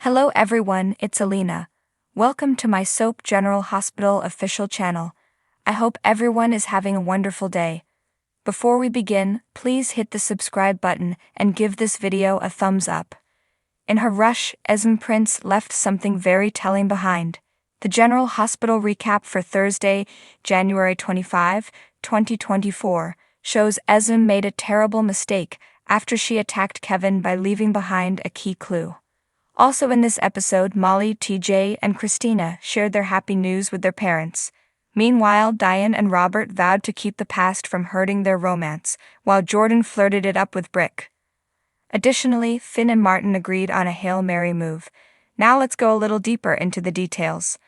Hello everyone, it's Alina. Welcome to my Soap General Hospital official channel. I hope everyone is having a wonderful day. Before we begin, please hit the subscribe button and give this video a thumbs up. In her rush, Esme Prince left something very telling behind. The General Hospital recap for Thursday, January 25, 2024, shows Esme made a terrible mistake after she attacked Kevin by leaving behind a key clue. Also in this episode, Molly, TJ, and Christina shared their happy news with their parents. Meanwhile, Diane and Robert vowed to keep the past from hurting their romance, while Jordan flirted it up with Brick. Additionally, Finn and Martin agreed on a Hail Mary move. Now let's go a little deeper into the details.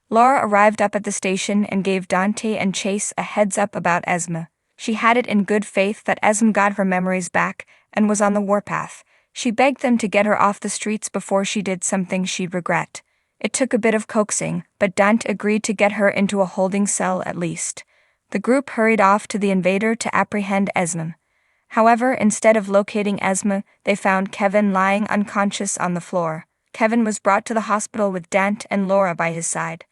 Laura arrived up at the station and gave Dante and Chase a heads up about Esme. She had it in good faith that Esme got her memories back and was on the warpath. She begged them to get her off the streets before she did something she'd regret. It took a bit of coaxing, but Dante agreed to get her into a holding cell at least. The group hurried off to the invader to apprehend Esme. However, instead of locating Esme, they found Kevin lying unconscious on the floor. Kevin was brought to the hospital with Dante and Laura by his side.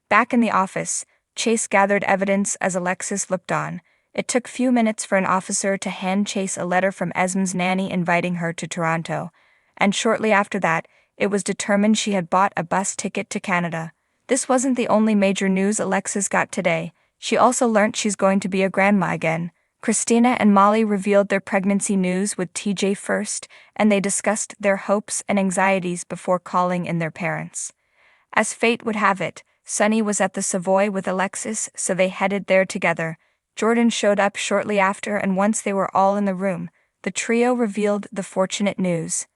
Back in the office, Chase gathered evidence as Alexis looked on. It took few minutes for an officer to hand Chase a letter from Esme's nanny inviting her to Toronto, and shortly after that, it was determined she had bought a bus ticket to Canada. This wasn't the only major news Alexis got today. She also learnt she's going to be a grandma again. Christina and Molly revealed their pregnancy news with TJ first, and they discussed their hopes and anxieties before calling in their parents. As fate would have it, Sunny was at the Savoy with Alexis, so they headed there together. Jordan showed up shortly after, and once they were all in the room, the trio revealed the fortunate news.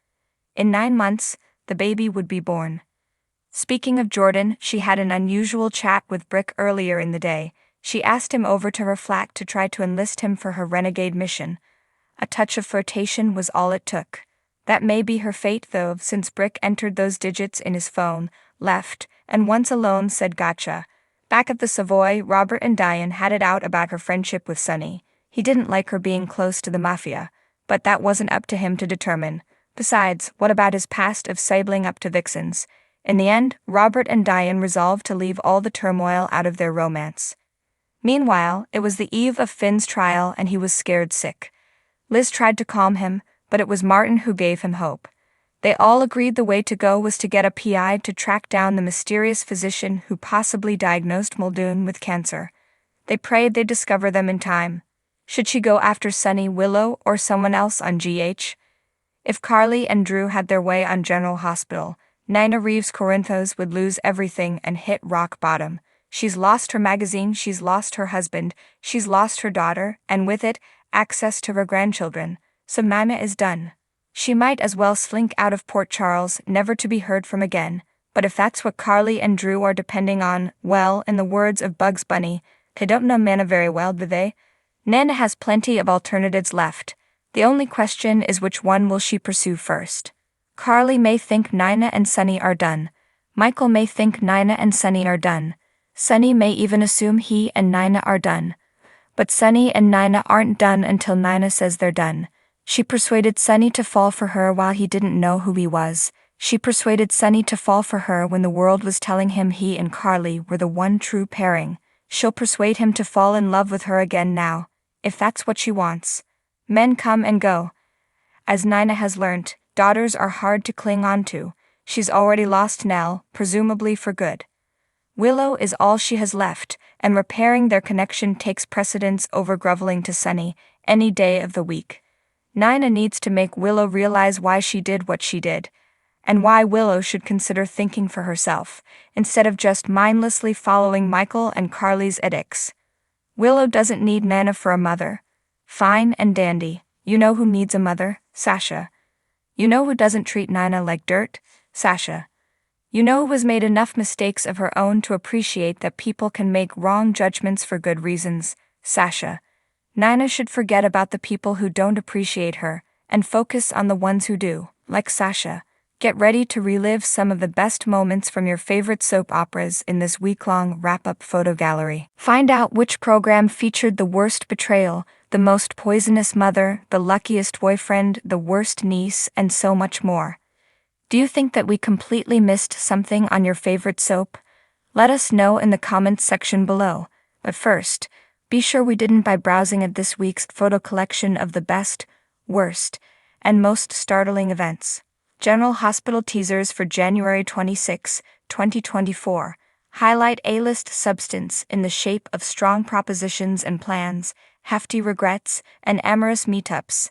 In 9 months, the baby would be born. Speaking of Jordan, she had an unusual chat with Brick earlier in the day. She asked him over to her flat to try to enlist him for her renegade mission. A touch of flirtation was all it took. That may be her fate though, since Brick entered those digits in his phone, left, and once alone said gotcha. Back at the Savoy, Robert and Diane had it out about her friendship with Sunny. He didn't like her being close to the mafia, but that wasn't up to him to determine. Besides, what about his past of sidling up to vixens? In the end, Robert and Diane resolved to leave all the turmoil out of their romance. Meanwhile, it was the eve of Finn's trial and he was scared sick. Liz tried to calm him, but it was Martin who gave him hope. They all agreed the way to go was to get a PI to track down the mysterious physician who possibly diagnosed Muldoon with cancer. They prayed they'd discover them in time. Should she go after Sunny, Willow, or someone else on GH? If Carly and Drew had their way on General Hospital, Nina Reeves Corinthos would lose everything and hit rock bottom. She's lost her magazine, she's lost her husband, she's lost her daughter, and with it, access to her grandchildren. So Nina is done. She might as well slink out of Port Charles, never to be heard from again. But if that's what Carly and Drew are depending on, well, in the words of Bugs Bunny, they don't know Nana very well, do they? Nana has plenty of alternatives left. The only question is which one will she pursue first. Carly may think Nina and Sunny are done. Michael may think Nina and Sunny are done. Sunny may even assume he and Nina are done. But Sunny and Nina aren't done until Nina says they're done. She persuaded Sunny to fall for her while he didn't know who he was. She persuaded Sunny to fall for her when the world was telling him he and Carly were the one true pairing. She'll persuade him to fall in love with her again now, if that's what she wants. Men come and go. As Nina has learnt, daughters are hard to cling on to. She's already lost Nell, presumably for good. Willow is all she has left, and repairing their connection takes precedence over groveling to Sunny any day of the week. Nina needs to make Willow realize why she did what she did, and why Willow should consider thinking for herself, instead of just mindlessly following Michael and Carly's edicts. Willow doesn't need Nana for a mother. Fine and dandy. You know who needs a mother? Sasha. You know who doesn't treat Nina like dirt? Sasha. You know who has made enough mistakes of her own to appreciate that people can make wrong judgments for good reasons? Sasha. Nina should forget about the people who don't appreciate her, and focus on the ones who do, like Sasha. Get ready to relive some of the best moments from your favorite soap operas in this week-long wrap-up photo gallery. Find out which program featured the worst betrayal, the most poisonous mother, the luckiest boyfriend, the worst niece, and so much more. Do you think that we completely missed something on your favorite soap? Let us know in the comments section below. But first, be sure we didn't by browsing at this week's photo collection of the best, worst, and most startling events. General Hospital teasers for January 26, 2024. Highlight A-list substance in the shape of strong propositions and plans, hefty regrets, and amorous meetups.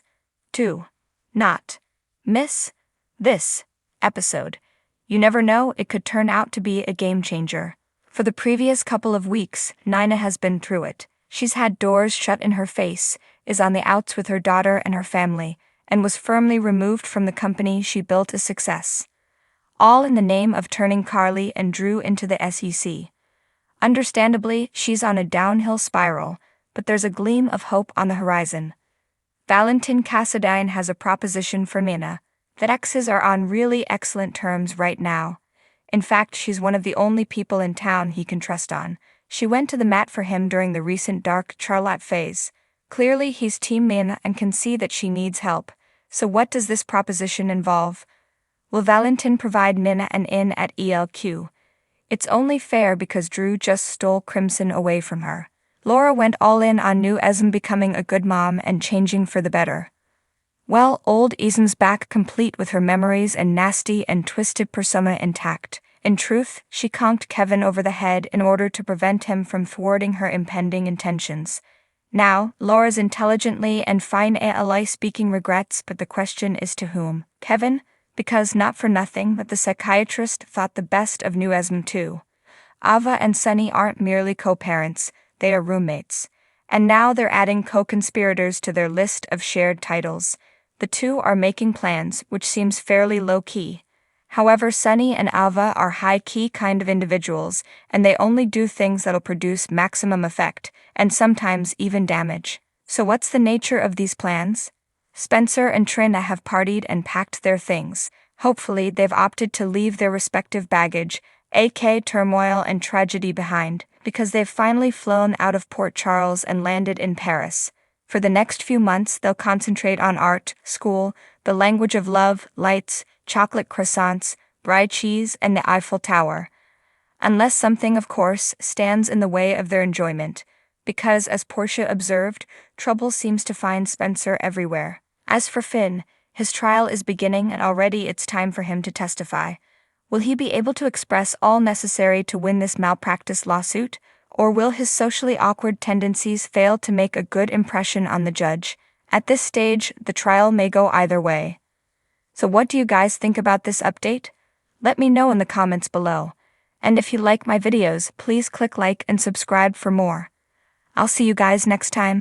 2. Not miss this episode. You never know, it could turn out to be a game changer. For the previous couple of weeks, Nina has been through it. She's had doors shut in her face, is on the outs with her daughter and her family, and was firmly removed from the company she built a success. All in the name of turning Carly and Drew into the SEC. Understandably, she's on a downhill spiral, but there's a gleam of hope on the horizon. Valentin Cassadine has a proposition for Mina. That exes are on really excellent terms right now. In fact, she's one of the only people in town he can trust on. She went to the mat for him during the recent Dark Charlotte phase. Clearly he's Team Mina and can see that she needs help. So what does this proposition involve? Will Valentin provide Mina an in at ELQ? It's only fair because Drew just stole Crimson away from her. Laura went all in on new Esme becoming a good mom and changing for the better. Well, old Esme's back complete with her memories and nasty and twisted persona intact. In truth, she conked Kevin over the head in order to prevent him from thwarting her impending intentions. Now, Laura's intelligently and finally speaking regrets, but the question is to whom? Kevin? Because not for nothing, but the psychiatrist thought the best of new Esme too. Ava and Sunny aren't merely co-parents, they are roommates. And now they're adding co-conspirators to their list of shared titles. The two are making plans, which seems fairly low-key. However, Sunny and Ava are high-key kind of individuals, and they only do things that'll produce maximum effect, and sometimes even damage. So what's the nature of these plans? Spencer and Trina have partied and packed their things. Hopefully, they've opted to leave their respective baggage, aka turmoil and tragedy behind, because they've finally flown out of Port Charles and landed in Paris. For the next few months, they'll concentrate on art, school, the language of love, lights, chocolate croissants, brie cheese, and the Eiffel Tower. Unless something, of course, stands in the way of their enjoyment, because, as Portia observed, trouble seems to find Spencer everywhere. As for Finn, his trial is beginning and already it's time for him to testify. Will he be able to express all necessary to win this malpractice lawsuit? Or will his socially awkward tendencies fail to make a good impression on the judge? At this stage, the trial may go either way. So what do you guys think about this update? Let me know in the comments below. And if you like my videos, please click like and subscribe for more. I'll see you guys next time.